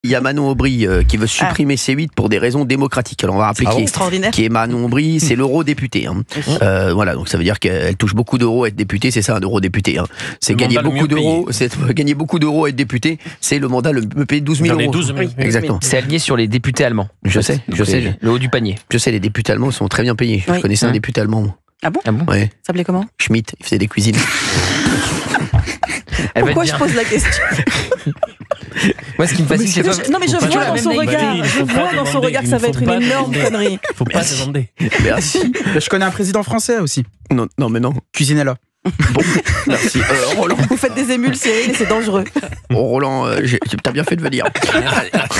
Il y a Manon Aubry qui veut supprimer C8 pour des raisons démocratiques. Alors on va rappeler qui est Manon Aubry, c'est l'eurodéputé. Voilà, donc ça veut dire qu'elle touche beaucoup d'euros à être députée, c'est ça un eurodéputé. C'est gagner beaucoup d'euros, c'est gagner beaucoup d'euros à être député, c'est le mandat me payer 12 000 euros. 12 000. Exactement. C'est aligné sur les députés allemands. Je sais. Le haut du panier. Je sais, les députés allemands sont très bien payés. Je connaissais un député allemand. Ah bon? Ouais. Ça s'appelait comment? Schmitt, il faisait des cuisines. Pourquoi je pose la question? Moi, ce qui me fascine, c'est non, mais je vois dans son regard, que ça va être une énorme connerie. Faut pas se demander. Merci. Je connais un président français aussi. Non, mais non. Cuisinella. Bon, merci. Roland. Vous faites des émules, Cyril, et c'est dangereux. Roland, t'as bien fait de venir.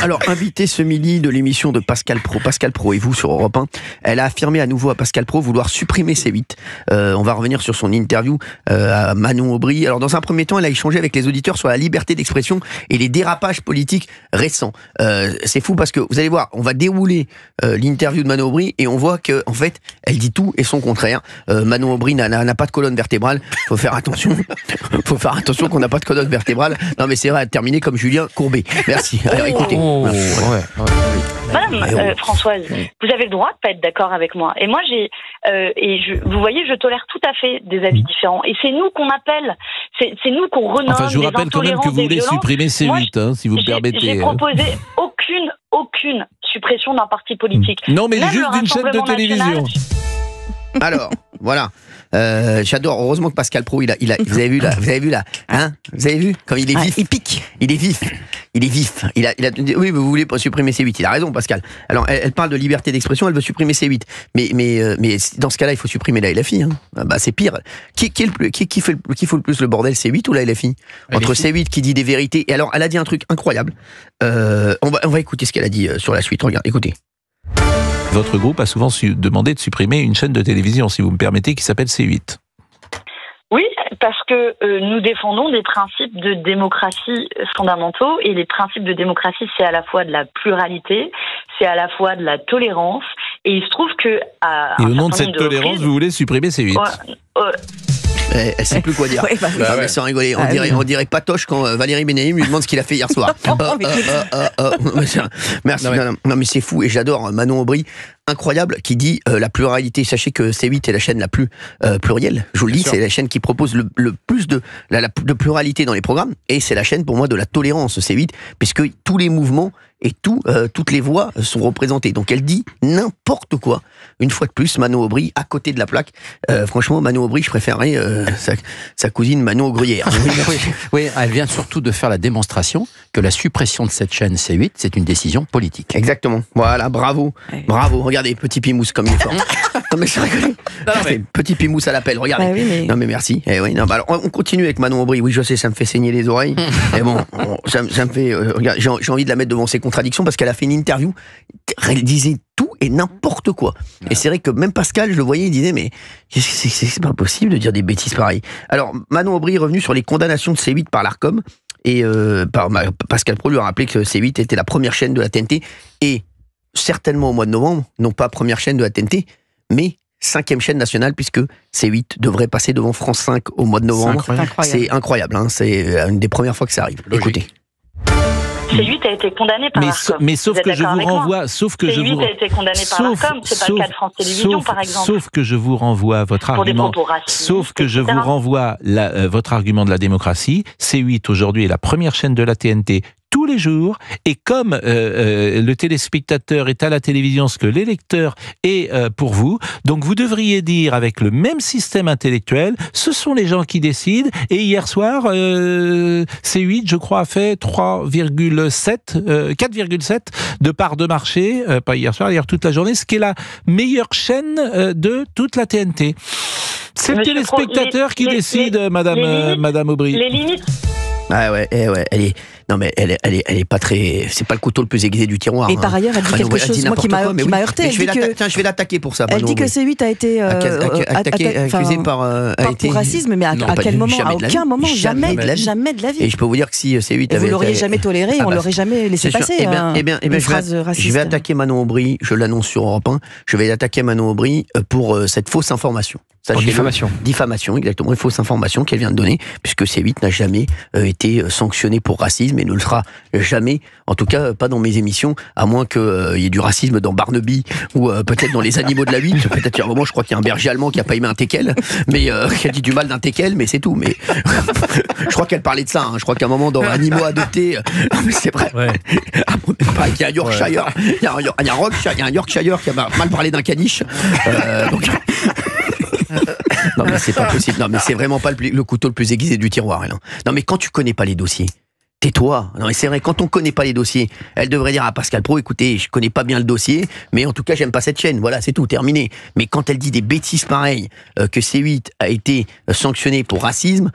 Alors, invité ce midi de l'émission de Pascal Praud et vous sur Europe 1, elle a affirmé à nouveau à Pascal Praud vouloir supprimer C8. On va revenir sur son interview à Manon Aubry. Alors, dans un premier temps, elle a échangé avec les auditeurs sur la liberté d'expression et les dérapages politiques récents. C'est fou parce que, vous allez voir, on va dérouler l'interview de Manon Aubry et on voit que, en fait, elle dit tout et son contraire. Manon Aubry n'a pas de colonne vertébrale. Faut faire attention. Faut faire attention qu'on n'a pas de colonne vertébrale. Non, mais c'est vrai, terminer comme Julien Courbet. Merci. Alors, écoutez. Madame Françoise, vous avez le droit de pas être d'accord avec moi. Et moi, vous voyez, je tolère tout à fait des avis différents. Et c'est nous qu'on appelle, c'est nous qu'on renomme. Enfin, je vous rappelle quand même que vous voulez supprimer C8, si vous me permettez. J'ai proposé aucune suppression d'un parti politique. Non, mais juste d'une chaîne de télévision. Alors, voilà. J'adore. Heureusement que Pascal Praud, vous avez vu là, hein? Vous avez vu comme il est vif. Il pique. Il est vif. Oui, vous voulez pas supprimer C8. Il a raison, Pascal. Alors, elle parle de liberté d'expression. Elle veut supprimer C8. Mais dans ce cas-là, il faut supprimer la LFI. Hein. Bah, c'est pire. Qui fout le plus le bordel, C8 ou la LFI? Entre C8 qui dit des vérités. Et alors, elle a dit un truc incroyable. On va écouter ce qu'elle a dit sur la suite. Regarde, écoutez. Votre groupe a souvent demandé de supprimer une chaîne de télévision, si vous me permettez, qui s'appelle C8. Oui, parce que nous défendons des principes de démocratie fondamentaux, et les principes de démocratie, c'est à la fois de la pluralité, c'est à la fois de la tolérance, et il se trouve que... Et au nom de cette tolérance, vous voulez supprimer C8 ? Elle sait plus quoi dire. Mais sans rigoler, on dirait Patoche quand Valérie Bénéim lui demande ce qu'il a fait hier soir. Merci. Non, mais c'est fou et j'adore Manon Aubry, incroyable, qui dit la pluralité. Sachez que C8 est la chaîne la plus plurielle. Je vous le dis, c'est la chaîne qui propose le plus de pluralité dans les programmes, et c'est la chaîne pour moi de la tolérance, C8, puisque tous les mouvements et toutes les voix sont représentées. Donc elle dit n'importe quoi. Une fois de plus, Manon Aubry à côté de la plaque. Franchement, Manon Aubry, je préférerais sa cousine Manon Aubryère. Oui, elle vient surtout de faire la démonstration que la suppression de cette chaîne C8, c'est une décision politique. Exactement. Voilà, bravo. Bravo. Regardez, petit Pimousse comme il est fort. Non mais je rigole. Petit Pimousse à l'appel, regardez. Non mais merci. Alors, on continue avec Manon Aubry. Oui, je sais, ça me fait saigner les oreilles. Mais bon, ça me fait... regarde, j'ai envie de la mettre devant ses contradictions parce qu'elle a fait une interview. Elle disait tout et n'importe quoi. Et c'est vrai que même Pascal, je le voyais, il disait mais c'est pas possible de dire des bêtises pareilles. Alors, Manon Aubry est revenu sur les condamnations de C8 par l'Arcom. Et Pascal Praud lui a rappelé que C8 était la première chaîne de la TNT, et certainement au mois de novembre, non pas première chaîne de la TNT, mais 5e chaîne nationale, puisque C8 devrait passer devant France 5 au mois de novembre. C'est incroyable, hein, c'est une des premières fois que ça arrive. Logique. Écoutez. C8 a été condamné par l'Arcom. Mais sauf que je vous renvoie... C8 a été condamné par l'Arcom, c'est pas le cas de France Télévisions, par exemple. Sauf que je vous renvoie votre argument... votre argument de la démocratie. C8, aujourd'hui, est la première chaîne de la TNT tous les jours, et comme le téléspectateur est à la télévision ce que l'électeur est pour vous, donc vous devriez dire avec le même système intellectuel, ce sont les gens qui décident, et hier soir, C8, je crois, a fait 4,7 de part de marché, pas hier soir, hier toute la journée, ce qui est la meilleure chaîne de toute la TNT. C'est le téléspectateur qui décide, Madame Aubry. Les limites... elle est pas très... C'est pas le couteau le plus aiguisé du tiroir. Et par ailleurs, elle dit quelque chose qui m'a heurté. Je vais l'attaquer pour ça. Elle dit que C8 a été accusé pour racisme, mais à quel moment? À aucun moment, jamais de la vie. Et je peux vous dire que si C8 avait... Vous l'auriez jamais toléré, on l'aurait jamais laissé passer. Une phrase raciste. Je vais attaquer Manon Aubry, je l'annonce sur Europe 1, je vais attaquer Manon Aubry pour cette fausse information. Diffamation. Diffamation, exactement. Une fausse information qu'elle vient de donner, puisque C8 n'a jamais été sanctionné pour racisme et ne le sera jamais. En tout cas, pas dans mes émissions, à moins qu'il y ait du racisme dans Barnaby ou peut-être dans Les Animaux de la 8. Peut-être qu'à un moment, je crois qu'il y a un berger allemand qui a pas aimé un teckel, mais qui a dit du mal d'un teckel, mais c'est tout. Mais je crois qu'elle parlait de ça. Je crois qu'à un moment, dans Animaux adoptés, c'est vrai. Ouais. Il y a un Yorkshire, il y a un Yorkshire qui a mal parlé d'un caniche. Donc... Non mais c'est pas possible. Non mais c'est vraiment pas le couteau le plus aiguisé du tiroir. Elle. Non mais quand tu connais pas les dossiers, tais-toi. Non mais c'est vrai, quand on connaît pas les dossiers, elle devrait dire à Pascal Praud, écoutez, je connais pas bien le dossier, mais en tout cas j'aime pas cette chaîne. Voilà, c'est tout, terminé. Mais quand elle dit des bêtises pareilles, que C8 a été sanctionné pour racisme,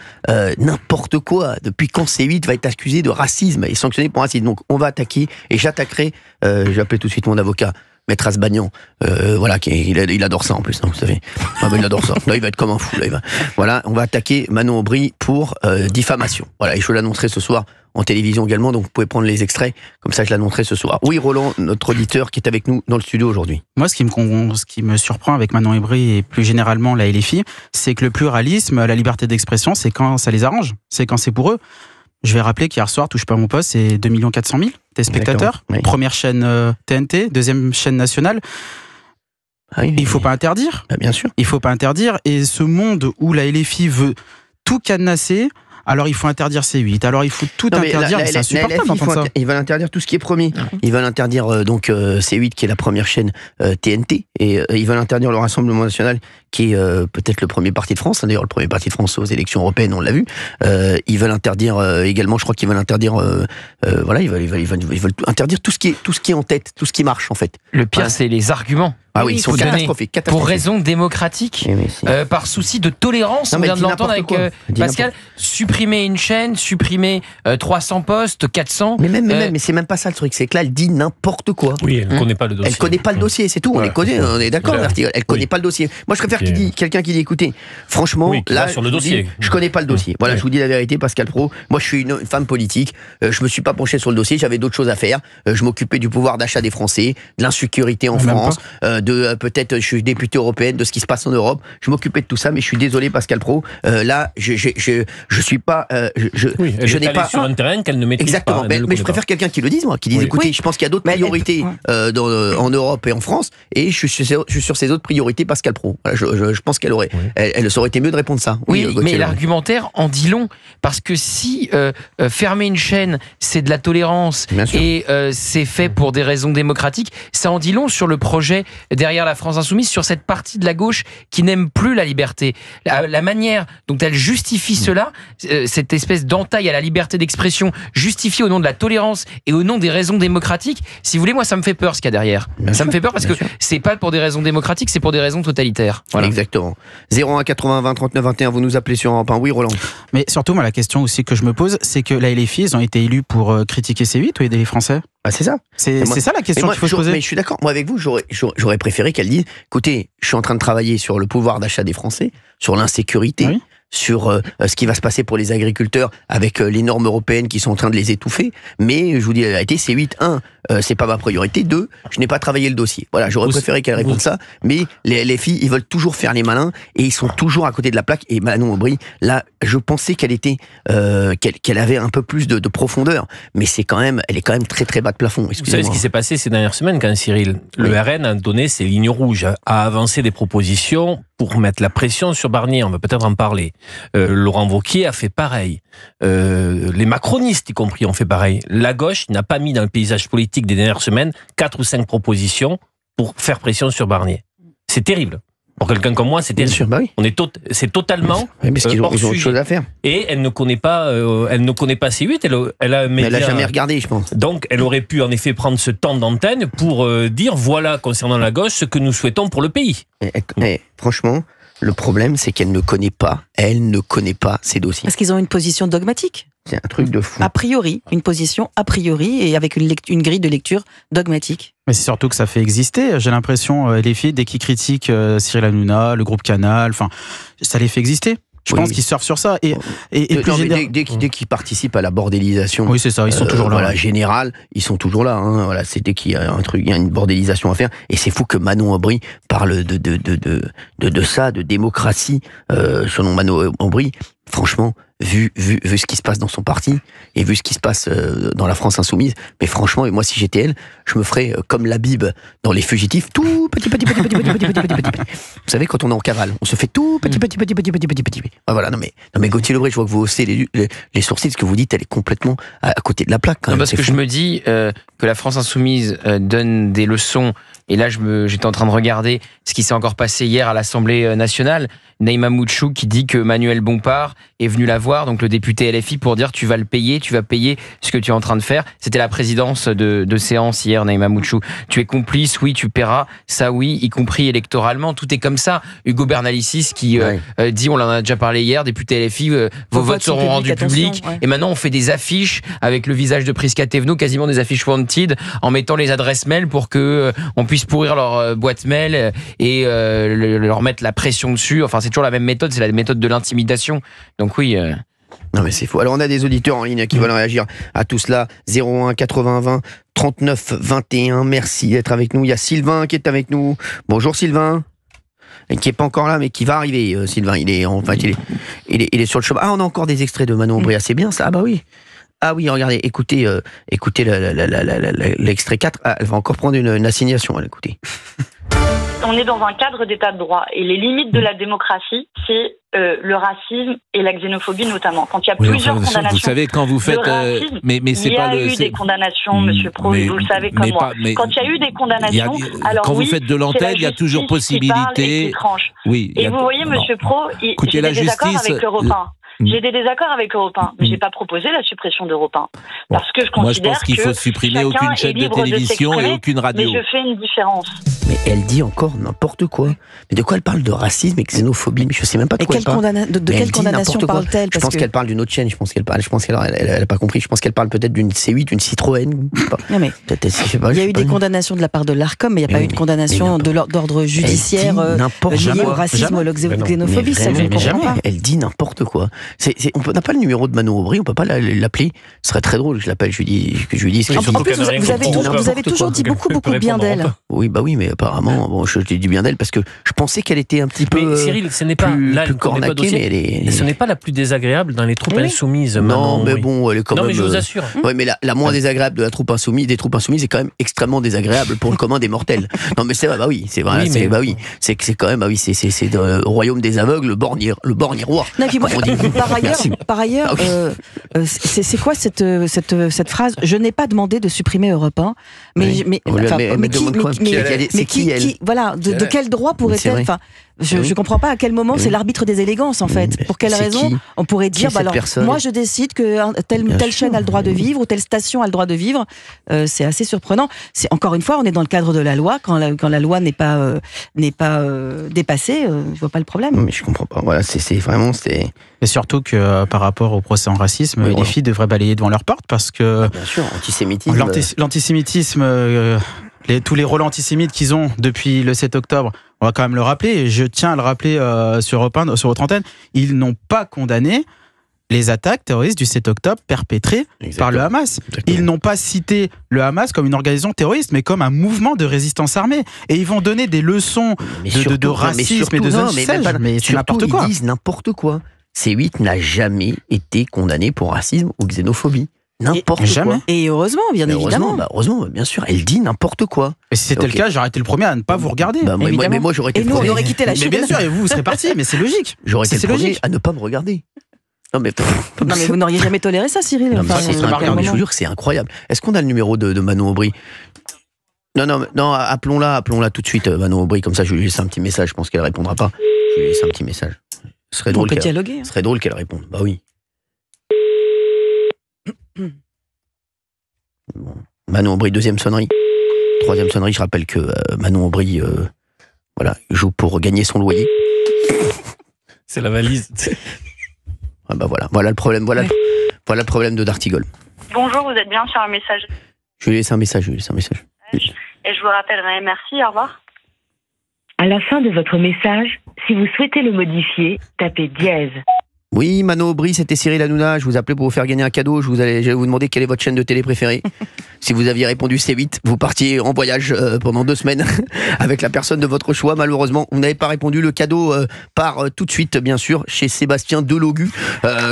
n'importe quoi. Depuis quand C8 va être accusé de racisme et sanctionné pour racisme? Donc on va attaquer et j'attaquerai. Je vais appeler tout de suite mon avocat. Maître Asbagnan, voilà, il adore ça en plus, hein, vous savez. Ah ben il adore ça. Là, il va être comme un fou. Là, voilà, on va attaquer Manon Aubry pour diffamation. Voilà, et je l'annoncerai ce soir en télévision également, donc vous pouvez prendre les extraits, comme ça je l'annoncerai ce soir. Oui, Roland, notre auditeur qui est avec nous dans le studio aujourd'hui. Moi, ce qui me surprend avec Manon Aubry et plus généralement la LFI, c'est que le pluralisme, la liberté d'expression, c'est quand ça les arrange, c'est quand c'est pour eux. Je vais rappeler qu'hier soir, Touche pas à mon poste, c'est 2 400 000 téléspectateurs. Oui. Première chaîne TNT, deuxième chaîne nationale. Ah oui, il ne faut pas interdire. Bien sûr. Il ne faut pas interdire. Et ce monde où la LFI veut tout cadenasser, alors il faut interdire C8, alors il faut tout interdire, c'est insupportable d'entendre ça. Ils veulent interdire tout ce qui est promis. Ils veulent interdire donc C8 qui est la première chaîne TNT, et ils veulent interdire le Rassemblement National qui est peut-être le premier parti de France, d'ailleurs le premier parti de France aux élections européennes, on l'a vu. Ils veulent interdire également, je crois qu'ils veulent interdire, voilà, ils veulent interdire tout ce qui est en tête, tout ce qui marche en fait. Le pire, c'est les arguments. Ah oui, ils sont catastrophiques. Pour raison démocratique, par souci de tolérance, on vient de l'entendre avec Pascal, supprimer une chaîne, supprimer 300 postes, 400... Mais c'est même pas ça le truc, c'est que là, elle dit n'importe quoi. Oui, elle ne connaît pas le dossier. Elle connaît pas le dossier, c'est tout, on les connaît, on est d'accord, elle connaît pas le dossier. Moi, je préfère quelqu'un qui dit, écoutez, franchement, là, sur le dossier. Je connais pas le dossier. Voilà, je vous dis la vérité, Pascal Praud, moi, je suis une femme politique, je me suis pas penché sur le dossier, j'avais d'autres choses à faire, je m'occupais du pouvoir d'achat des Français, de l'insécurité en France, peut-être je suis députée européenne, de ce qui se passe en Europe. Je m'occupais de tout ça, mais je suis désolé, Pascal Praud. Là, je suis pas. Je n'ai pas sur un terrain qu'elle ne maîtrise exactement, pas. Mais je préfère quelqu'un qui le dise, moi, qui dise écoutez, je pense qu'il y a d'autres priorités en Europe et en France, et je suis sur ces autres priorités, Pascal Praud. Voilà, je pense qu'elle aurait. Elle aurait été mieux de répondre ça. Oui, mais l'argumentaire en dit long, parce que si fermer une chaîne, c'est de la tolérance et c'est fait pour des raisons démocratiques, ça en dit long sur le projet derrière la France Insoumise, sur cette partie de la gauche qui n'aime plus la liberté. La manière dont elle justifie cela, cette espèce d'entaille à la liberté d'expression, justifiée au nom de la tolérance et au nom des raisons démocratiques, si vous voulez, moi ça me fait peur ce qu'il y a derrière. Ça me fait peur parce que c'est pas pour des raisons démocratiques, c'est pour des raisons totalitaires. Voilà. Exactement. 01 80 20 39 21, vous nous appelez sur Europe 1. Oui, Roland. Mais surtout, moi, la question aussi que je me pose, c'est que la LFI, ils ont été élus pour critiquer C8 ou aider les Français? Ah, c'est ça. C'est ça la question qu'il faut se poser. Mais je suis d'accord. Moi, avec vous, j'aurais préféré qu'elle dise écoutez, je suis en train de travailler sur le pouvoir d'achat des Français, sur l'insécurité, sur ce qui va se passer pour les agriculteurs avec les normes européennes qui sont en train de les étouffer. Mais je vous dis la vérité, c'est 8-1. C'est pas ma priorité. 2, je n'ai pas travaillé le dossier. Voilà, j'aurais préféré qu'elle réponde ça. Mais les filles, ils veulent toujours faire les malins et ils sont toujours à côté de la plaque. Et Manon Aubry, là, je pensais qu'elle était, qu'elle avait un peu plus de profondeur. Mais elle est quand même très très bas de plafond. Vous savez ce qui s'est passé ces dernières semaines quand Cyril, le RN a donné ses lignes rouges, a avancé des propositions pour mettre la pression sur Barnier. On va peut-être en parler. Laurent Wauquiez a fait pareil. Les macronistes, y compris, ont fait pareil. La gauche n'a pas mis dans le paysage politique des dernières semaines 4 ou 5 propositions pour faire pression sur Barnier. C'est terrible. Pour quelqu'un comme moi, c'est terrible. Bien sûr, bah oui. C'est totalement parce qu'ils ont autre chose à faire. Et elle ne connaît pas C8. Elle a un média. Mais elle n'a jamais regardé, je pense. Donc, elle aurait pu en effet prendre ce temps d'antenne pour dire voilà, concernant la gauche, ce que nous souhaitons pour le pays. Franchement, le problème, c'est qu'elle ne connaît pas ces dossiers. Parce qu'ils ont une position dogmatique. C'est un truc de fou. A priori, une position a priori et avec une grille de lecture dogmatique. Mais c'est surtout que ça fait exister. J'ai l'impression, les filles, dès qu'ils critiquent Cyril Hanouna, le groupe Canal, enfin, ça les fait exister. Je pense qu'ils surfent sur ça. Dès qu'ils participent à la bordélisation, oui, c'est ça, ils sont toujours là. Voilà, générale, ils sont toujours là. Hein, voilà, c'est dès qu'il y a un truc, il y a une bordélisation à faire. Et c'est fou que Manon Aubry parle de ça, de démocratie, selon Manon Aubry. Franchement, vu ce qui se passe dans son parti et vu ce qui se passe dans la France insoumise, mais franchement, moi si j'étais elle, je me ferais comme Labib dans Les Fugitifs, tout petit. Vous savez, quand on est en cavale, on se fait tout petit. Voilà, non mais Gauthier Lebret, je vois que vous haussez les sourcils, ce que vous dites, elle est complètement à côté de la plaque. Quand même, parce que je me dis que la France insoumise donne des leçons. Et là, j'étais en train de regarder ce qui s'est encore passé hier à l'Assemblée nationale. Naïma Mouchou qui dit que Manuel Bompard est venu la voir, donc le député LFI, pour dire tu vas payer ce que tu es en train de faire. C'était la présidence de séance hier, Naïma Mouchou. Tu es complice, oui, tu paieras, ça oui, y compris électoralement. Tout est comme ça. Hugo Bernalicis qui dit, on en a déjà parlé hier, député LFI, vos votes seront rendus publics. Ouais. Et maintenant, on fait des affiches avec le visage de Prisca Thévenot, quasiment des affiches wanted, en mettant les adresses mail pour que on puisse pourrir leur boîte mail et leur mettre la pression dessus. Enfin, c'est toujours la même méthode, c'est la méthode de l'intimidation. Donc oui. Non mais c'est faux. Alors on a des auditeurs en ligne qui veulent réagir à tout cela. 01 80 20 39 21. Merci d'être avec nous. Il y a Sylvain qui est avec nous. Bonjour Sylvain. Et qui est pas encore là, mais qui va arriver. Sylvain, il est sur le chemin. Ah, on a encore des extraits de Manon Aubry. C'est bien ça. Ah bah oui. Ah oui, regardez, écoutez l'extrait 4. Ah, elle va encore prendre une assignation, écoutez. On est dans un cadre d'état de droit et les limites de la démocratie, c'est le racisme et la xénophobie notamment. Quand il y a plusieurs condamnations, vous savez quand vous faites, racisme, mais c'est pas le. Il y a eu des condamnations, Monsieur Pro, vous le savez comme moi. Quand il y a eu des condamnations, alors quand vous faites de l'antenne, il y a toujours possibilité. Oui. Et vous voyez, Monsieur Pro, j'ai des désaccords avec Europe 1. J'ai des désaccords avec Europe 1, mais j'ai pas proposé la suppression d'Europe 1. Parce que je considère moi, je pense qu'il faut supprimer aucune chaîne de télévision et aucune radio. Mais je fais une différence. Mais elle dit encore n'importe quoi. Mais de quoi elle parle? De racisme et xénophobie? Mais je sais même pas de quoi elle parle. De quelle condamnation parle-t-elle? Je pense qu'elle parle d'une autre chaîne. Je pense qu'elle a pas compris. Je pense qu'elle parle peut-être d'une C8, d'une Citroën. Non mais il y a eu des condamnations de la part de l'Arcom, mais il n'y a pas eu de condamnation de d'ordre judiciaire liée au racisme ou à la xénophobie. Ça, je ne comprends pas. Elle dit n'importe quoi. On n'a pas le numéro de Manon Aubry, on peut pas l'appeler. Ce serait très drôle que je l'appelle, je lui dis. En plus, vous avez toujours dit beaucoup bien d'elle. Oui, bah oui, mais apparemment, bon, je dis du bien d'elle parce que je pensais qu'elle était un petit peu. Mais Cyril, ce n'est pas plus cornaquée, mais ce n'est pas la plus désagréable dans les troupes insoumises. Non, mais bon, elle est quand même. Non, mais je vous assure. Oui, mais la moins désagréable de la troupe insoumise, des troupes insoumises, est quand même extrêmement désagréable pour le commun des mortels. Non, mais c'est vrai, bah oui, c'est vrai, c'est quand même, bah oui, c'est le royaume des aveugles, le borgne roi. Par ailleurs, c'est quoi cette phrase? Je n'ai pas demandé de supprimer Europe 1, mais qui voilà, de quel droit pourrait-elle? Enfin, je comprends pas à quel moment c'est l'arbitre des élégances en fait. Pour quelle raison on pourrait dire alors moi je décide que telle chaîne a le droit de vivre ou telle station a le droit de vivre. C'est assez surprenant. C'est encore une fois on est dans le cadre de la loi quand la loi n'est pas dépassée. Je vois pas le problème. Mais je comprends pas. Voilà, c'est vraiment Et surtout que par rapport au procès en racisme, les filles devraient balayer devant leur porte parce que bien sûr, antisémitisme. L'antisémitisme. Tous les rôles antisémites qu'ils ont depuis le 7 octobre, on va quand même le rappeler, et je tiens à le rappeler sur votre antenne, ils n'ont pas condamné les attaques terroristes du 7 octobre perpétrées par le Hamas. Ils n'ont pas cité le Hamas comme une organisation terroriste, mais comme un mouvement de résistance armée. Et ils vont donner des leçons de racisme et de xénophobie. Mais c'est n'importe quoi. Ils disent n'importe quoi. C8 n'a jamais été condamné pour racisme ou xénophobie. N'importe quoi. Et heureusement, bien évidemment. Heureusement, bien sûr. Elle dit n'importe quoi. Et si c'était le cas, j'aurais été le premier à ne pas vous regarder. Mais moi, j'aurais été le premier. Et nous, on aurait quitté la chaîne. Mais bien sûr, et vous serez partis, mais c'est logique. J'aurais été le premier à ne pas me regarder. Non, mais vous n'auriez jamais toléré ça, Cyril. Je vous jure que c'est incroyable. Est-ce qu'on a le numéro de Manon Aubry? Non, appelons-la tout de suite, Manon Aubry. Comme ça, je lui laisse un petit message. Je pense qu'elle répondra pas. Je lui laisse un petit message. Ce serait drôle qu'elle réponde. Bah oui. Bon. Manon Aubry, deuxième sonnerie. Troisième sonnerie, je rappelle que Manon Aubry joue pour gagner son loyer. C'est la valise. Ah bah voilà le problème. Voilà le problème de D'Artigol. Bonjour, vous êtes bien sur un message. Je lui laisse un message. Et je vous rappellerai. Merci, au revoir. À la fin de votre message, si vous souhaitez le modifier, tapez dièse. Oui, Manon Aubry, c'était Cyril Hanouna. Je vous appelais pour vous faire gagner un cadeau. Je vais vous demander quelle est votre chaîne de télé préférée. Si vous aviez répondu C8, vous partiez en voyage pendant 2 semaines avec la personne de votre choix. Malheureusement, vous n'avez pas répondu. Le cadeau part tout de suite, bien sûr, chez Sébastien Delogu,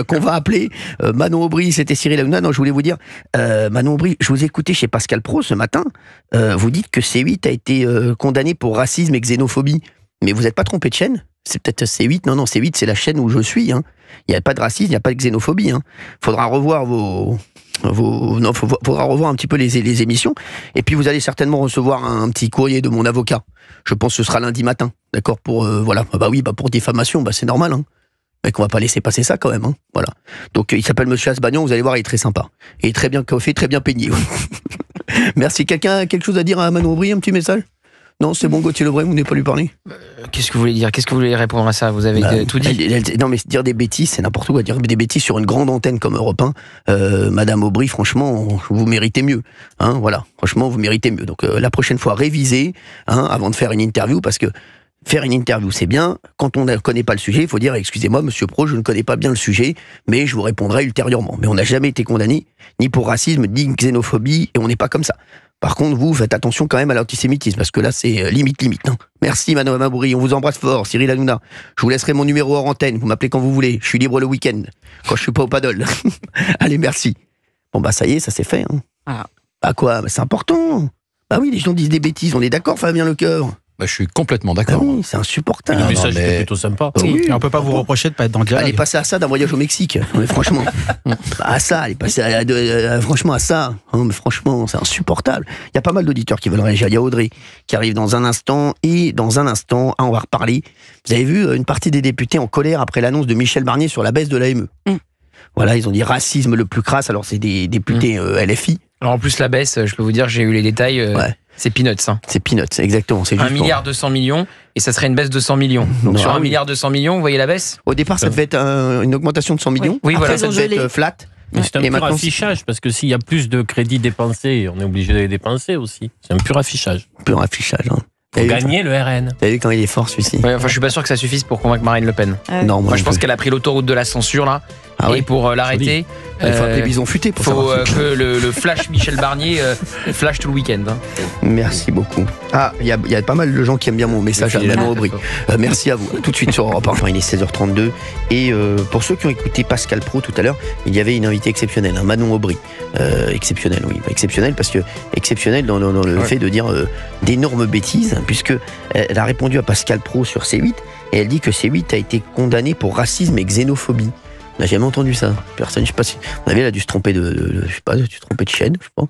qu'on va appeler. Manon Aubry, c'était Cyril Hanouna. Non, je voulais vous dire, Manon Aubry, je vous ai écouté chez Pascal Praud ce matin. Vous dites que C8 a été condamné pour racisme et xénophobie. Mais vous n'êtes pas trompé de chaîne? C'est peut-être C8. Non, C8, c'est la chaîne où je suis. Hein. Il n'y a pas de racisme, il n'y a pas de xénophobie. Hein. Faudra revoir faudra revoir un petit peu les émissions. Et puis vous allez certainement recevoir un petit courrier de mon avocat. Je pense que ce sera lundi matin, d'accord, pour voilà. Pour diffamation, c'est normal. Hein. Mais qu'on va pas laisser passer ça quand même. Hein. Voilà. Donc il s'appelle Monsieur Asbagnon. Vous allez voir, il est très sympa et très bien coiffé, très bien peigné. Merci. Quelqu'un a quelque chose à dire à Manon Aubry, un petit message? Non, c'est bon, Gauthier Lebray, vous n'avez pas lui parler. Qu'est-ce que vous voulez dire? Qu'est-ce que vous voulez répondre à ça? Vous avez tout dit. Non, mais dire des bêtises, c'est n'importe quoi. Dire des bêtises sur une grande antenne comme Europe 1, Madame Aubry, franchement, vous méritez mieux. Hein, voilà, franchement, vous méritez mieux. Donc la prochaine fois, révisez avant de faire une interview, parce que faire une interview, c'est bien. Quand on ne connaît pas le sujet, il faut dire, excusez-moi, Monsieur Praud, je ne connais pas bien le sujet, mais je vous répondrai ultérieurement. Mais on n'a jamais été condamné, ni pour racisme, ni xénophobie, et on n'est pas comme ça. Par contre, vous faites attention quand même à l'antisémitisme, parce que là, c'est limite. Hein. Merci, Madame Aubry, on vous embrasse fort. Cyril Hanouna, je vous laisserai mon numéro hors antenne, vous m'appelez quand vous voulez. Je suis libre le week-end, quand je suis pas au paddle. Allez, merci. Bon, ça y est, ça c'est fait. Hein. Ah. Quoi, c'est important. Oui, les gens disent des bêtises, on est d'accord, Fabien Lecoeur? Je suis complètement d'accord. Oui, c'est insupportable. Le message était plutôt sympa. Oui, on peut pas vous reprocher de pas être dans le dialogue. Elle est passée à ça d'un voyage au Mexique. Mais franchement, à ça, elle est passée franchement à ça. Mais franchement, c'est insupportable. Il y a pas mal d'auditeurs qui veulent réagir. Il y a Audrey qui arrive dans un instant. Et dans un instant, on va reparler. Vous avez vu une partie des députés en colère après l'annonce de Michel Barnier sur la baisse de l'AME. Voilà, ils ont dit racisme le plus crasse. Alors c'est des députés LFI. Alors en plus la baisse, je peux vous dire, j'ai eu les détails. C'est peanuts. Hein. C'est peanuts, exactement. C'est 1 milliard 200 millions, et ça serait une baisse de 100 millions. Donc sur 1 milliard 200 millions, vous voyez la baisse? Au départ, ça devait être une augmentation de 100 millions. Oui, après, voilà. Ça devait être flat. Mais c'est un pur affichage, parce que s'il y a plus de crédits dépensés, on est obligé de les dépenser aussi. C'est un pur affichage. Pur affichage. Hein. Pour gagner le RN. T'as vu quand il est fort, celui-ci? Je suis pas sûr que ça suffise pour convaincre Marine Le Pen. Non, moi je pense qu'elle a pris l'autoroute de la censure, là. Et pour l'arrêter, il faut appeler Bison Futé pour faut que le flash Michel Barnier flash tout le week-end. Hein. Merci beaucoup. Il y a pas mal de gens qui aiment bien mon message à Manon Aubry. Merci à vous. Tout de suite sur Europe 1. Il est 16h32. Et pour ceux qui ont écouté Pascal Praud tout à l'heure, il y avait une invitée exceptionnelle, Manon Aubry. Exceptionnelle, oui. Exceptionnelle parce que exceptionnelle dans le fait de dire d'énormes bêtises, puisque elle a répondu à Pascal Praud sur C8 et elle dit que C8 a été condamné pour racisme et xénophobie. On n'a jamais entendu ça. Personne, je sais pas si. À mon avis, elle a dû se tromper de chaîne, je sais pas. À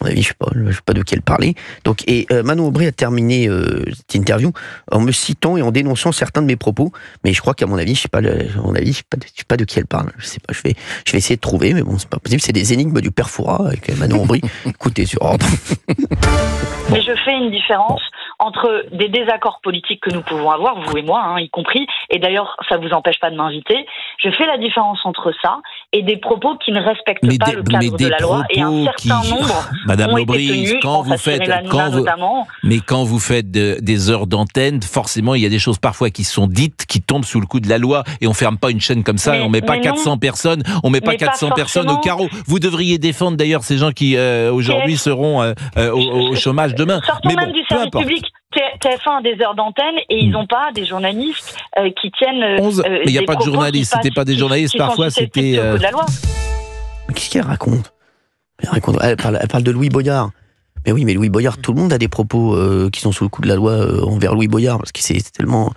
mon avis, je sais pas de qui elle parlait. Donc, Manon Aubry a terminé cette interview en me citant et en dénonçant certains de mes propos. Mais je crois qu'à mon avis, je sais pas de qui elle parle. Je sais pas. Je vais essayer de trouver, mais bon, c'est pas possible. C'est des énigmes du père Fouras avec Manon Aubry. Écoutez sur Europe. Mais je fais une différence entre des désaccords politiques que nous pouvons avoir, vous et moi, y compris, et d'ailleurs, ça vous empêche pas de m'inviter. Je fais la différence entre ça et des propos qui ne respectent pas le cadre de la loi, et un certain nombre Madame ont Aubry, été tenus, quand vous faites des heures d'antenne, forcément, il y a des choses parfois qui sont dites, qui tombent sous le coup de la loi, et on ferme pas une chaîne comme ça, on met pas 400 personnes, personnes au carreau. Vous devriez défendre d'ailleurs ces gens qui aujourd'hui seront au chômage demain. Sortons même du service public. TF1 a des heures d'antenne et ils n'ont pas des journalistes qui tiennent. Mais il n'y a pas de journalistes, c'était pas des journalistes, parfois c'était. Mais qu'est-ce qu'elle raconte? Elle parle de Louis Boyard. Mais oui, mais Louis Boyard, tout le monde a des propos qui sont sous le coup de la loi envers Louis Boyard, parce que c'est tellement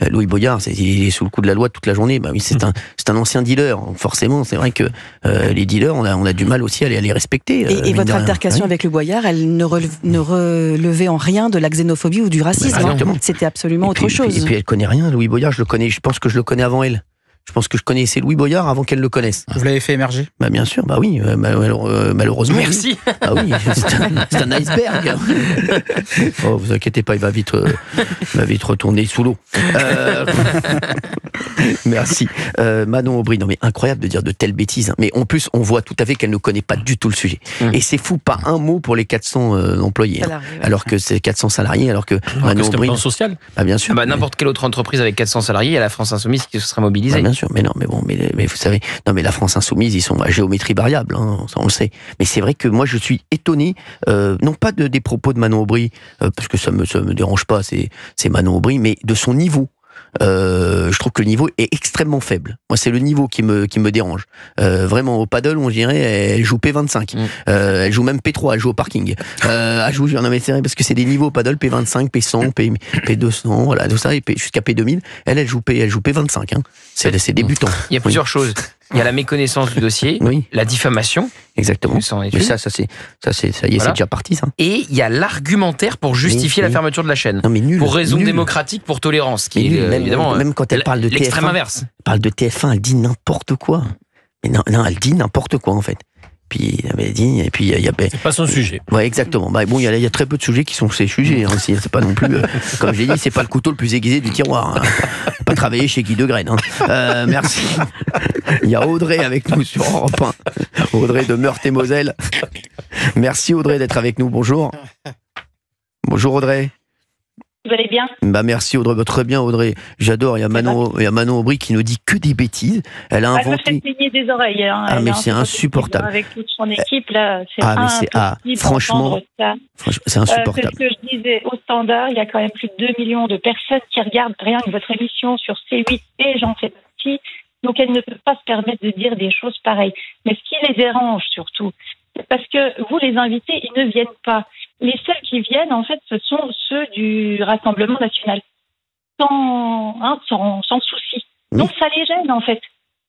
Louis Boyard, il est sous le coup de la loi toute la journée. Oui, c'est un ancien dealer. Forcément, c'est vrai que les dealers, on a du mal aussi à les respecter. Et votre altercation avec le Boyard, elle ne relevait en rien de la xénophobie ou du racisme. C'était absolument autre chose. Et puis elle connaît rien, Louis Boyard. Je pense que je le connais avant elle. Je pense que je connaissais Louis Boyard avant qu'elle le connaisse. Vous l'avez fait émerger? Bien sûr, oui, malheureusement. Merci. Oui, c'est un iceberg. Vous inquiétez pas, il va vite retourner sous l'eau. Merci. Manon Aubry, non mais incroyable de dire de telles bêtises. Mais en plus, on voit tout à fait qu'elle ne connaît pas du tout le sujet. Et c'est fou, pas un mot pour les 400 employés. Alors que c'est 400 salariés, alors que Manon Aubry... C'est un plan social. Bien sûr. N'importe quelle autre entreprise avec 400 salariés, il y a la France Insoumise qui se serait mobilisée. sûr. Mais non, mais bon, mais vous savez, non, mais la France insoumise, ils sont à géométrie variable, hein, ça on le sait. Mais c'est vrai que moi, je suis étonné, non pas des propos de Manon Aubry, parce que ça me dérange pas, c'est Manon Aubry, mais de son niveau. Je trouve que le niveau est extrêmement faible. Moi, c'est le niveau qui me dérange. Vraiment, au paddle, on dirait, elle joue P25. Elle joue même P3, elle joue au parking. Elle joue, non mais c'est vrai, parce que c'est des niveaux au paddle, P25, P100, P200, voilà, tout ça, et jusqu'à P2000. Elle joue P25. Hein. C'est débutant. Il y a plusieurs choses. Il y a la méconnaissance du dossier, la diffamation. Exactement. Mais ça y est, c'est déjà parti, ça. Et il y a l'argumentaire pour justifier la fermeture de la chaîne. Non, mais nul. Pour raison démocratique, pour tolérance. Qui est, évidemment, même quand elle parle de l'extrême TF1, inverse. Elle parle de TF1, elle dit n'importe quoi. Mais non, elle dit n'importe quoi, en fait. Puis elle dit, et puis il y a c'est pas son sujet. Ouais, exactement. Bah bon, il y a très peu de sujets qui sont ces sujets. Hein. C'est pas non plus, comme je l'ai dit, c'est pas le couteau le plus aiguisé du tiroir. Hein. Pas travailler chez Guy Degraine. Hein. Merci. Il y a Audrey avec nous sur Europe 1. Audrey de Meurthe-et-Moselle. Merci Audrey d'être avec nous. Bonjour. Bonjour Audrey. Vous allez bien? Bah merci Audrey, très bien Audrey. J'adore. Il y a Manon Aubry qui nous dit que des bêtises. Elle a inventé. Elle me fait saigner des oreilles. Hein. Ah mais c'est insupportable. Avec toute son équipe là, c'est impossible. Franchement, c'est insupportable. C'est ce que je disais au Standard. Il y a quand même plus de 2 millions de personnes qui regardent rien que votre émission sur C8 et j'en fais partie. Donc elle ne peut pas se permettre de dire des choses pareilles. Mais ce qui les dérange surtout, c'est parce que vous les invités, ils ne viennent pas. Les seuls qui viennent, en fait, ce sont ceux du Rassemblement national, sans souci. Donc ça les gêne, en fait.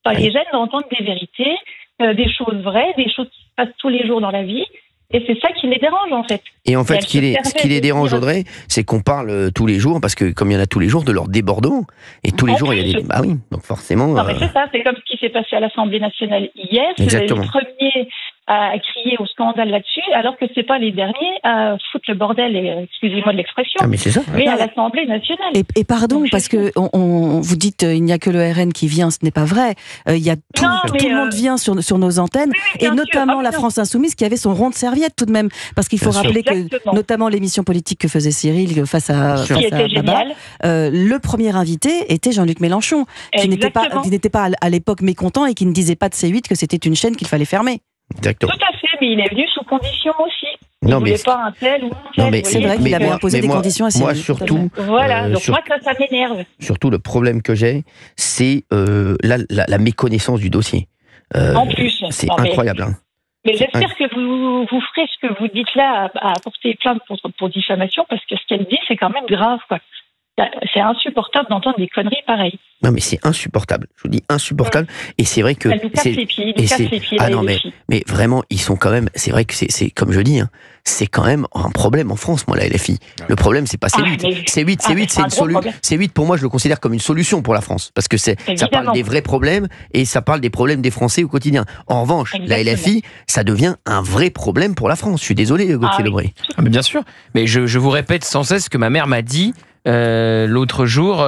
Ça les gêne d'entendre des vérités, des choses vraies, des choses qui se passent tous les jours dans la vie. Et c'est ça qui les dérange, en fait. Et en fait, ce qui les dérange, Audrey, c'est qu'on parle tous les jours, parce que comme il y en a tous les jours, de leur débordement. Et tous les jours, il y a des... Bah oui, donc forcément... Non, mais c'est ça, c'est comme ce qui s'est passé à l'Assemblée nationale hier. Exactement. C'est les premiers à crier au scandale là-dessus, alors que c'est pas les derniers à foutre le bordel, excusez-moi de l'expression, mais c'est ça. Mais à l'Assemblée nationale. Et pardon, donc, parce que vous dites il n'y a que le RN qui vient, ce n'est pas vrai. Il y a tout le monde vient sur nos antennes, et notamment la France Insoumise qui avait son rond de serviette tout de même, parce qu'il faut rappeler que notamment l'émission politique que faisait Cyril face à Baba, le premier invité était Jean-Luc Mélenchon, qui n'était pas à l'époque mécontent et qui ne disait pas de C8 que c'était une chaîne qu'il fallait fermer. Exactement. Tout à fait, mais il est venu sous condition aussi. Il ne voulait pas un tel ou un tel. Non, mais c'est vrai qu'il avait imposé des conditions à Cyril. Moi, surtout. Voilà, donc moi, ça m'énerve. Surtout, le problème que j'ai, c'est la méconnaissance du dossier. En plus. C'est incroyable. Hein. Mais j'espère que vous ferez ce que vous dites là, à porter plainte pour diffamation, parce que ce qu'elle dit, c'est quand même grave, quoi. C'est insupportable d'entendre des conneries pareilles. Non, mais c'est insupportable. Je vous dis insupportable. Et c'est vrai que. Elle nous casse les pieds. Ah non, mais vraiment, ils sont quand même. C'est vrai que c'est comme je dis, hein, c'est quand même un problème en France, moi, la LFI. Le problème, c'est pas C8. C8, c'est une solution. C8, pour moi, je le considère comme une solution pour la France. Parce que ça parle des vrais problèmes et ça parle des problèmes des Français au quotidien. En revanche, la LFI, ça devient un vrai problème pour la France. Je suis désolé, Gauthier Lebray. Mais bien sûr. Mais je vous répète sans cesse ce que ma mère m'a dit. L'autre jour,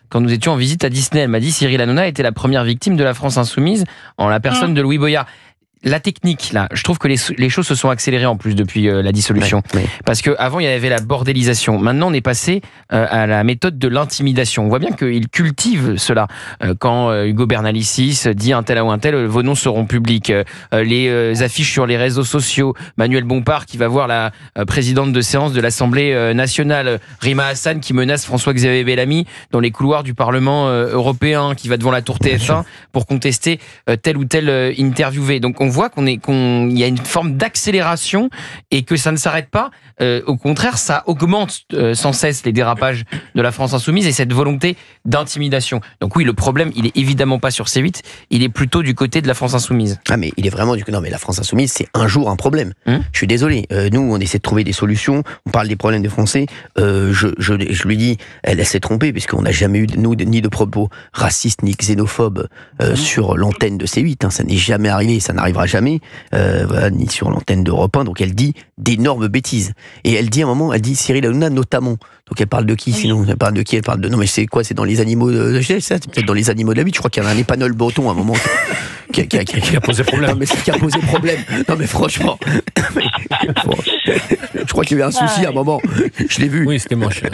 quand nous étions en visite à Disney, elle m'a dit Cyril Hanouna était la première victime de la France insoumise en la personne de Louis Boyard. La technique, là, je trouve que les choses se sont accélérées en plus depuis la dissolution. Ouais. Parce qu'avant, il y avait la bordélisation. Maintenant, on est passé à la méthode de l'intimidation. On voit bien qu'ils cultivent cela. Quand Hugo Bernalicis dit un tel ou un tel, vos noms seront publics. Les affiches sur les réseaux sociaux. Manuel Bompard qui va voir la présidente de séance de l'Assemblée nationale. Rima Hassan qui menace François-Xavier Bellamy dans les couloirs du Parlement européen, qui va devant la tour TF1 pour contester tel ou tel interviewé. Donc on voit qu'il y a une forme d'accélération et que ça ne s'arrête pas. Au contraire, ça augmente sans cesse les dérapages de la France insoumise et cette volonté d'intimidation. Donc oui, le problème, il est évidemment pas sur C8, il est plutôt du côté de la France insoumise. Ah mais il est vraiment du... Non mais la France insoumise, c'est un jour un problème. Je suis désolé. Nous, on essaie de trouver des solutions. On parle des problèmes des Français. Je lui dis, elle s'est trompée puisqu'on n'a jamais eu, nous, ni de propos racistes ni xénophobes sur l'antenne de C8. Hein. Ça n'est jamais arrivé, ça n'arrivera jamais, ni sur l'antenne d'Europe 1. Donc elle dit d'énormes bêtises. Et elle dit à un moment, elle dit Cyril Hanouna notamment. Donc elle parle de qui sinon? Elle parle de qui? Elle parle de... Non mais c'est quoi? C'est dans les animaux de... C'est peut-être dans les animaux de la vie. Je crois qu'il y avait un épanol breton à un moment. Qui a posé problème. Non, mais c'est qui a posé problème. Non, mais franchement. Je crois qu'il y avait un souci à un moment. Je l'ai vu. Oui, c'était moche. Non,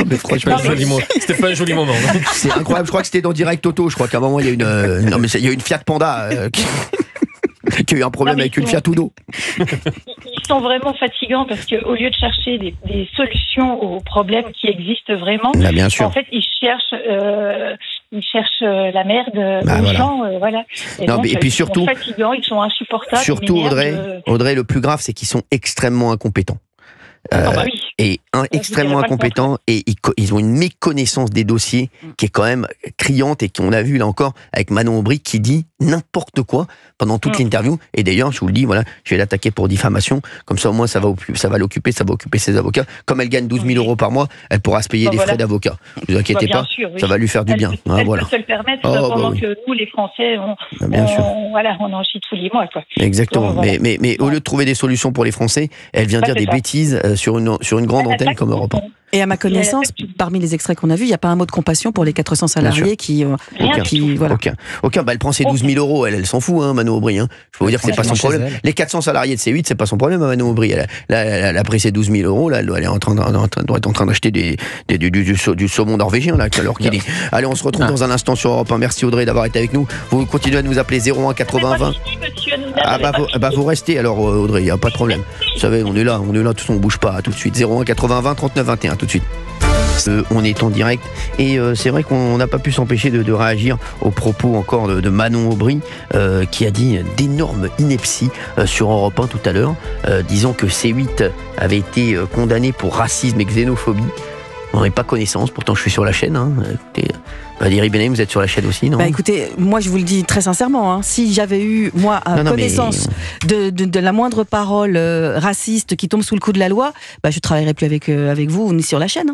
mais franchement, c'était pas un joli moment. C'est incroyable. Je crois que c'était dans Direct Auto. Je crois qu'à un moment, il y a une. Non, mais il y a une Fiat Panda qui a eu un problème avec une Fiat Uno. Ils sont vraiment fatigants parce qu'au lieu de chercher des solutions aux problèmes qui existent vraiment, Là, bien sûr. en fait, ils cherchent la merde aux gens. Voilà. Et puis surtout, ils sont fatigants, ils sont insupportables. Surtout, Audrey, le plus grave, c'est qu'ils sont extrêmement incompétents. Oui. Et extrêmement incompétents, et ils ont une méconnaissance des dossiers qui est quand même criante, et qu'on a vu là encore avec Manon Aubry qui dit n'importe quoi pendant toute l'interview. Et d'ailleurs, je vous le dis, voilà, je vais l'attaquer pour diffamation, comme ça au moins ça va occuper ses avocats. Comme elle gagne 12 000 euros par mois, elle pourra se payer des frais d'avocat. Ne vous inquiétez pas, ça va lui faire du bien. Elle peut se le permettre pendant que nous, les Français, on en chie tous les mois. Quoi. Exactement. Donc, mais au lieu de trouver des solutions pour les Français, elle vient dire des bêtises sur une grande antenne comme Europe 1. Et à ma connaissance, parmi les extraits qu'on a vus, il n'y a pas un mot de compassion pour les 400 salariés qui voilà. Aucun. Bah, elle prend ses 12 000 euros, elle s'en fout, Manon Aubry. Je peux vous dire que c'est pas son problème. Les 400 salariés de C8, c'est pas son problème, Manon Aubry. Elle a pris ses 12 000 euros, là, elle doit être en train d'acheter du saumon norvégien, là, alors qu'il est. Allez, on se retrouve dans un instant sur Europe 1. Merci Audrey d'avoir été avec nous. Vous continuez à nous appeler 01 80 20. Vous restez alors, Audrey, il n'y a pas de problème. Vous savez, on est là, tout on bouge pas, tout de suite. 01 80 20 39 21, tout de suite. On est en direct et c'est vrai qu'on n'a pas pu s'empêcher de réagir aux propos encore de Manon Aubry qui a dit d'énormes inepties sur Europe 1 tout à l'heure, disant que C8 avait été condamné pour racisme et xénophobie. On n'en a pas connaissance, pourtant je suis sur la chaîne. Écoutez, Valérie Bénet, vous êtes sur la chaîne aussi, non ? Écoutez, moi je vous le dis très sincèrement, si j'avais eu, moi, connaissance de la moindre parole raciste qui tombe sous le coup de la loi, je ne travaillerais plus avec vous ni sur la chaîne.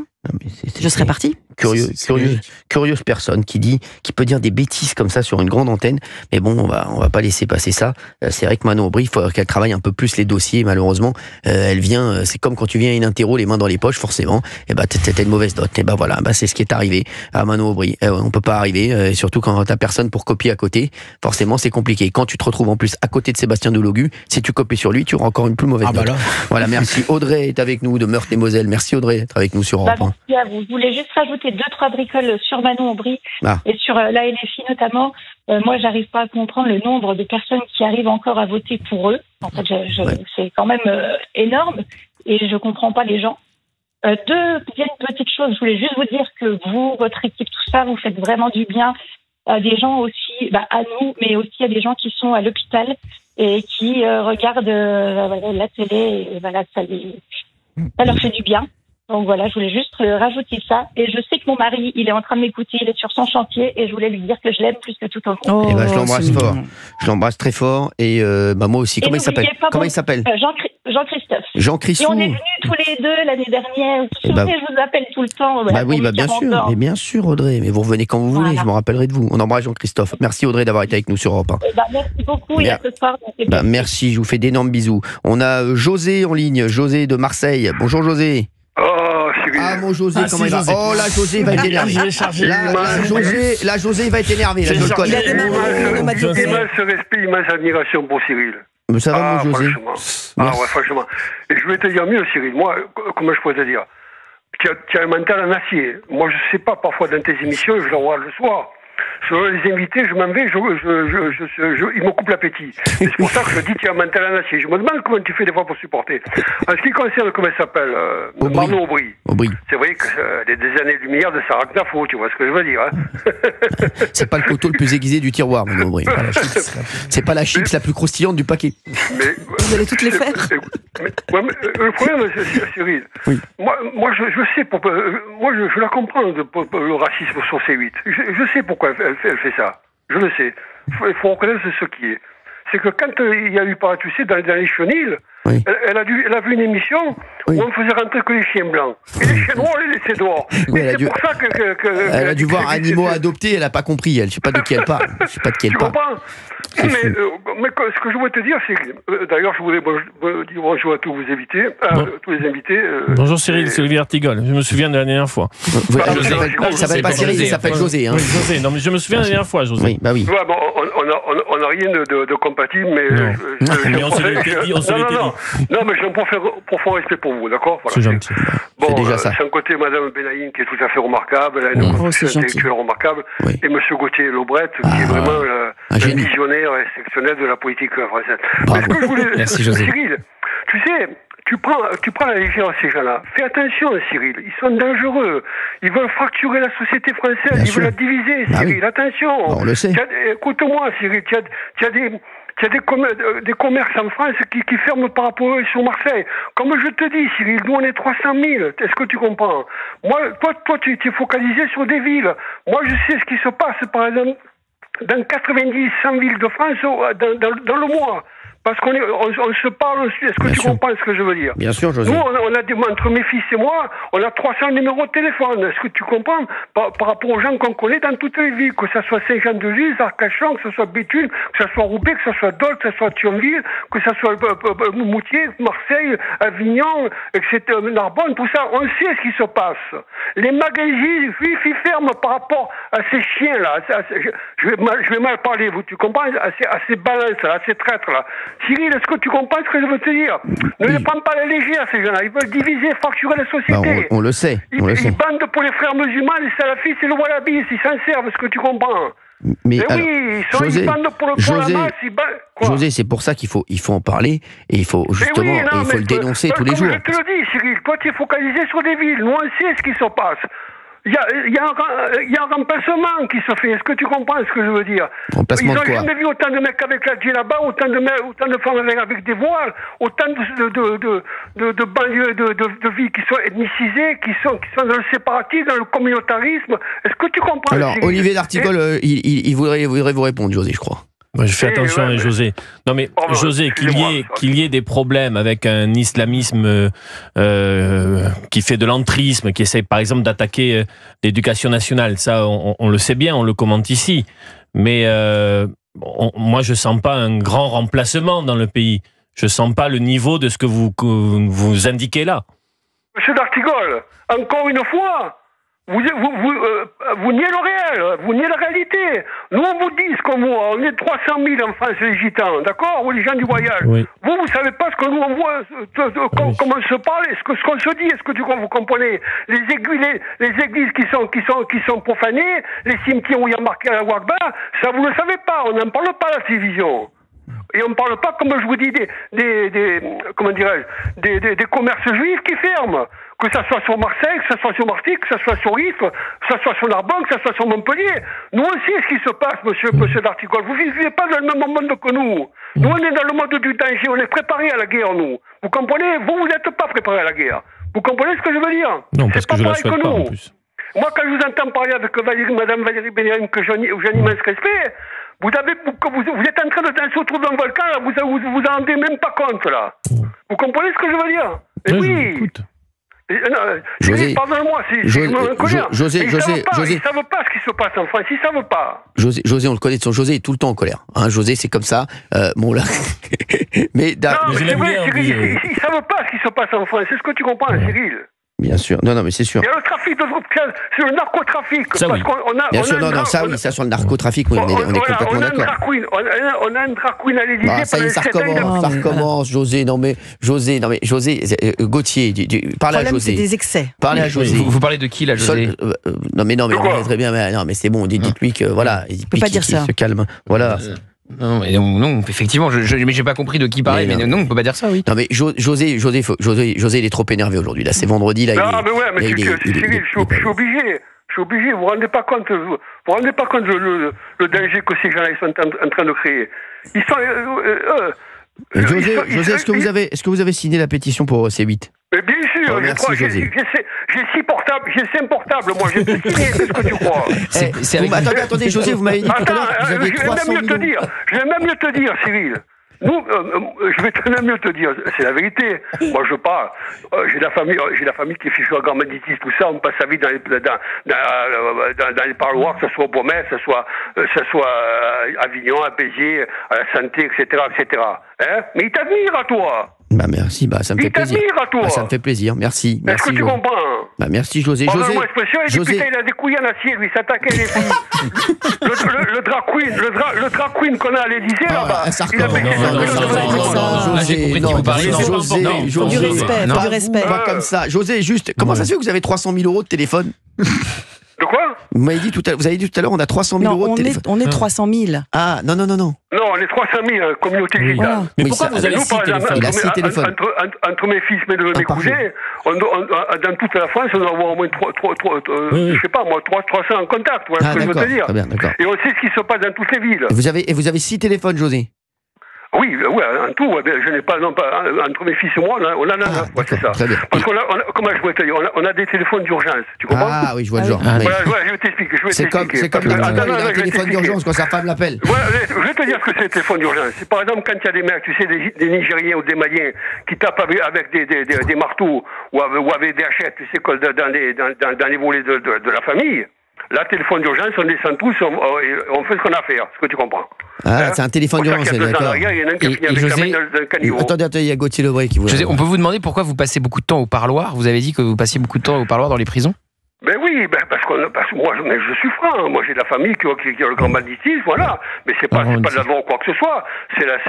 Je serais parti. Curieuse personne qui peut dire des bêtises comme ça sur une grande antenne, mais bon, on va pas laisser passer ça. C'est vrai que Manon Aubry, il faut qu'elle travaille un peu plus les dossiers, malheureusement. Elle vient, c'est comme quand tu viens à une interro les mains dans les poches, forcément, t'as une mauvaise note. Et voilà, c'est ce qui est arrivé à Manon Aubry. On peut pas arriver, et surtout quand t'as personne pour copier à côté, forcément c'est compliqué. Quand tu te retrouves en plus à côté de Sébastien Delogu, si tu copies sur lui, tu auras encore une plus mauvaise note. Voilà, merci. Audrey est avec nous de Meurthe-et-Moselle. Merci Audrey d'être avec nous sur Europe 1. Merci à vous. Je voulais juste rajouter 2-3 bricoles sur Manon Aubry et sur la LFI notamment. Moi, j'arrive pas à comprendre le nombre de personnes qui arrivent encore à voter pour eux. En fait, c'est quand même énorme et je comprends pas les gens. Deux petites choses. Je voulais juste vous dire que vous, votre équipe, tout ça, vous faites vraiment du bien à des gens aussi, à nous, mais aussi à des gens qui sont à l'hôpital et qui regardent la télé. Et voilà, ça leur fait du bien. Donc voilà, je voulais juste rajouter ça. Et je sais que mon mari, il est en train de m'écouter, il est sur son chantier et je voulais lui dire que je l'aime plus que tout au monde. Je l'embrasse fort. Je l'embrasse très fort et moi aussi. Comment il s'appelle Jean-Christophe. Jean-Christophe. Et on est venus tous les deux l'année dernière. Je vous appelle tout le temps. Bien sûr. Mais bien sûr, Audrey. Mais vous revenez quand vous voulez. Je me rappellerai de vous. On embrasse Jean-Christophe. Merci Audrey d'avoir été avec nous sur Europe 1. Merci beaucoup. Et à ce soir. Merci. Je vous fais d'énormes bisous. On a José en ligne. José de Marseille. Bonjour José. Mon José, comment il va ? Oh, là, José va être énervé. Là, José va être énervé. Là, je le connais. Immense respect, immense admiration pour Cyril. Mais ça va, mon José ? Franchement. Et je vais te dire mieux, Cyril. Moi, comment je pourrais te dire ? Tu as un mental en acier. Moi, je sais pas, parfois, dans tes émissions, je le vois le soir. Selon les invités, je m'en vais, ils me coupent l'appétit. C'est pour ça que je dis qu'il y a un mental en acier. Je me demande comment tu fais des fois pour supporter. En ce qui concerne, comment elle s'appelle, Manon Aubry. C'est vrai qu'elle est des années-lumière de Sarah Knafo, tu vois ce que je veux dire. C'est pas le couteau le plus aiguisé du tiroir, Manon Aubry. C'est pas la chips la plus croustillante du paquet. Vous allez toutes les faire. Le problème, Cyril, moi je sais, moi je la comprends, le racisme sur C8. Je sais pourquoi elle fait ça. Je le sais. Il faut reconnaître ce qui est. C'est que quand il y a eu, tu sais, dans les chenilles, elle a vu une émission où on faisait rentrer que les chiens blancs. Et les chiens noirs, on les laissait dehors. C'est pour ça elle a dû voir animaux adoptés, elle n'a pas compris. Je ne sais pas de qui elle parle. Tu comprends ? Mais ce que je voulais te dire, c'est que, d'ailleurs, je voulais dire bonjour à tous les invités. Bonjour Cyril, c'est Olivier Artigol. Je me souviens de la dernière fois. Il s'appelle pas Cyril, il s'appelle José. José, non mais je me souviens de la dernière fois, José. Oui. On on n'a rien de compatible, mais... Non, mais j'ai un profond respect pour vous, d'accord? Voilà, c'est gentil. Bon, c'est déjà ça. C'est un côté Madame Benaïm qui est tout à fait remarquable, elle a une construction intellectuelle remarquable, et Monsieur Gauthier Lebret, qui est vraiment un visionnaire exceptionnel de la politique française. Mais ce que je voulais... Merci, José. Cyril, tu sais... Tu prends la légère ces gens-là. Fais attention, Cyril. Ils sont dangereux. Ils veulent fracturer la société française. Ils veulent la diviser, Cyril. Attention. On le sait. Écoute-moi, Cyril. Tu as des commerces en France qui ferment par rapport sur Marseille. Comme je te dis, Cyril, nous on est 300 000. Est-ce que tu comprends? Moi, toi, tu es focalisé sur des villes. Moi, je sais ce qui se passe, par exemple, dans 90, 100 villes de France dans le mois. Parce qu'on se parle aussi. Est-ce que tu comprends ce que je veux dire? Bien sûr, José. Nous, on a entre mes fils et moi, on a 300 numéros de téléphone. Est-ce que tu comprends? Par rapport aux gens qu'on connaît dans toutes les villes, que ce soit Saint-Jean-de-Luz, Arcachon, que ce soit Béthune, que ce soit Roubaix, que ce soit Dole, que ce soit Thionville, que ce soit Moutier, Marseille, Avignon, etc., Narbonne, tout ça, on sait ce qui se passe. Les magasins juifs, ils ferment par rapport à ces chiens-là. Je vais mal parler, tu comprends? À ces balances-là, à ces traîtres-là. Cyril, est-ce que tu comprends ce que je veux te dire? Ne les prends pas à la légère, ces gens-là. Ils veulent diviser, fracturer la société. On le sait. Ils bandent pour les frères musulmans, les salafistes et le wahhabistes. Ils s'en servent, est-ce que tu comprends? Mais alors, ils bandent pour la masse. José, c'est pour ça qu'il faut en parler et il faut justement le dénoncer tous les jours. Je te le dis, Cyril, toi tu es focalisé sur des villes. Nous on sait ce qui se passe. Il y a un remplacement qui se fait. Est-ce que tu comprends ce que je veux dire? Remplacement de quoi? Ils n'ont jamais vu autant de mecs avec la djellaba, autant de femmes avec des voiles, autant de banlieues, de villes qui sont ethnicisées, qui sont dans le séparatisme, dans le communautarisme. Est-ce que tu comprends? Alors, Olivier d'Artigol, il voudrait vous répondre, José, je crois. Moi, je fais attention, José. Non, mais José, qu'il y ait des problèmes avec un islamisme qui fait de l'entrisme, qui essaie, par exemple, d'attaquer l'éducation nationale, ça, on le sait bien, on le commente ici. Mais moi, je sens pas un grand remplacement dans le pays. Je sens pas le niveau de ce que vous indiquez là. Monsieur d'Artigol, encore une fois, vous niez le réel, vous niez la réalité. Nous, on vous dit ce qu'on voit. On est 300 000 en France, les gitans, d'accord? Ou les gens du voyage. Oui. Vous savez pas ce que nous, on voit, comment on se parle, ce qu'on se dit. Est-ce que vous comprenez? Les églises qui sont profanées, les cimetières où il y a marqué à la Ouakba, ça, vous le savez pas. On n'en parle pas à la télévision. Et on ne parle pas, comme je vous dis, des commerces juifs qui ferment. Que ça soit sur Marseille, que ça soit sur Marseille, que ça soit sur Ypres, que ça soit sur Narbonne, que ça soit sur Montpellier. Nous aussi, ce qui se passe, monsieur d'Artigol, vous ne vivez pas dans le même monde que nous. Nous, on est dans le monde du danger, on est préparés à la guerre, nous. Vous comprenez? Vous n'êtes pas préparés à la guerre. Vous comprenez ce que je veux dire? Non, parce que je la souhaite pas, en plus. Moi, quand je vous entends parler avec Madame Valérie Bénérim, que j'ai un immense respect, vous êtes en train de danser autour d'un volcan, là, vous en rendez même pas compte, là. Vous comprenez ce que je veux dire? Oui. José, pardonne-moi, je me colère. José, ils savent pas ce qui se passe en France, ils savent pas. José, on le connaît de son José est tout le temps en colère. Hein, José, c'est comme ça. Bon là. mais c'est vrai, Cyril, ils savent pas ce qui se passe en France. C'est ce que tu comprends, Cyril. Bien sûr, non, mais c'est sûr. Il y a le trafic de drogue, c'est le narcotrafic. Ça, oui. Bien sûr, ça sur le narcotrafic, oui, on est complètement d'accord. On a un drag queen à l'Élysée. Ça y est, ça recommence, José, Gauthier, parlez à José. C'est des excès. Parlez à José. Vous parlez de qui, là, José? Non, mais très bien, mais c'est bon, dites-lui que, voilà, il peut pas dire ça. Se calme, voilà. Non, effectivement, mais j'ai pas compris de qui parlait, mais non, on peut pas dire ça, oui. Non, mais José, il est trop énervé aujourd'hui. Là, c'est vendredi. Là, Cyril, je suis obligé. Vous vous rendez pas compte le danger que ces gens-là sont en train de créer. Ils sont. José, est-ce que vous avez signé la pétition pour C8? Mais bien sûr, merci, je crois. J'ai 5 portables, moi, j'ai tout signé, qu'est-ce que tu crois? Attendez, José, vous m'avez dit tout à l'heure que vous avez 300 000 Je vais même mieux te dire, Cyril. Nous, je vais même mieux te dire, c'est la vérité. Moi, je parle. J'ai la famille qui est fichue à Grand-Médicis, tout ça. On passe sa vie dans les parloirs, que ce soit au Beaumet, que ce soit à Avignon, à Béziers, à la Santé, etc., etc. Hein? Mais il t'admire à toi. Merci, ça me fait plaisir. Il t'admire à toi. Ça me fait plaisir, merci. Est-ce que tu comprends? Bah, merci José. Pardonne-moi l'expression, il dit putain, il a des couilles en acier, lui, s'attaquer les filles. le drag queen qu'on a à l'Élysée, là-bas. Il a Du respect. Pas comme ça. José, juste, comment ça se fait que vous avez 300 000 € de téléphone? De quoi? Vous avez dit tout à l'heure, on a 300 000 € de téléphone. On est 300 000. Ah, non. Non, on est 300 000, communauté digitale. Mais pourquoi vous avez 6 téléphones? Entre mes fils, mes neveux, mes cousins, dans toute la France, on doit avoir au moins 300 en contact, voilà ce que je veux te dire. Et on sait ce qui se passe dans toutes les villes. Et vous avez 6 téléphones, José? Oui, en tout, je n'ai pas, entre mes fils et moi, on en a 9, c'est ça. Parce qu'on a, comment je pourrais te dire, on a des téléphones d'urgence, tu comprends? Ah oui, je vois le genre. Voilà, je vais t'expliquer. C'est comme il a un téléphone d'urgence quand sa femme l'appelle. Je vais te dire ce que c'est le téléphone d'urgence. C'est par exemple quand il y a des mecs, tu sais, des Nigériens ou des Maliens qui tapent avec des marteaux ou avec des hachettes, tu sais, dans les volets de la famille. Là, téléphone d'urgence, on descend tous, on fait ce qu'on a à faire, ce que tu comprends. Ah, c'est un téléphone d'urgence, c'est d'accord. Il y en a un qui finit avec la main d'un caniveau. Attendez, il y a Gauthier Lebray qui voulait... José, on peut vous demander pourquoi vous passez beaucoup de temps au parloir? Vous avez dit que vous passiez beaucoup de temps au parloir dans les prisons? Ben oui, parce que moi, je suis franc. Moi, j'ai de la famille qui a le grand banditisme, voilà. Mais c'est pas de la loi ou quoi que ce soit. C'est la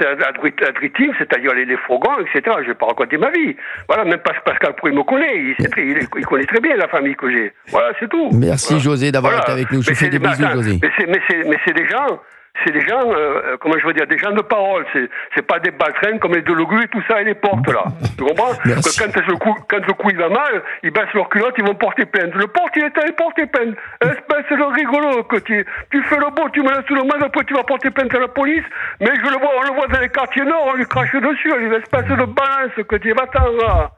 dritim, c'est-à-dire les fourgons, etc. Je vais pas raconter ma vie. Voilà, même Pascal Pouy me connaît. Il connaît très bien la famille que j'ai. Voilà, c'est tout. Merci José d'avoir été avec nous. Je vous fais des bisous, José. Mais c'est des gens... C'est des gens, comment je veux dire, des gens de parole. C'est pas des baltringues comme les Delogu et tout ça et les portes là. Tu comprends? Que quand le coup il va mal, ils baissent leur culotte, ils vont porter plainte. Le porte il est allé porter plainte. Espèce de rigolo que tu fais le beau, tu me laisses sous le mal, après tu vas porter plainte à la police. Mais on le voit dans les quartiers nord, on lui crache dessus, il espèce de balance que tu vas-t'en là.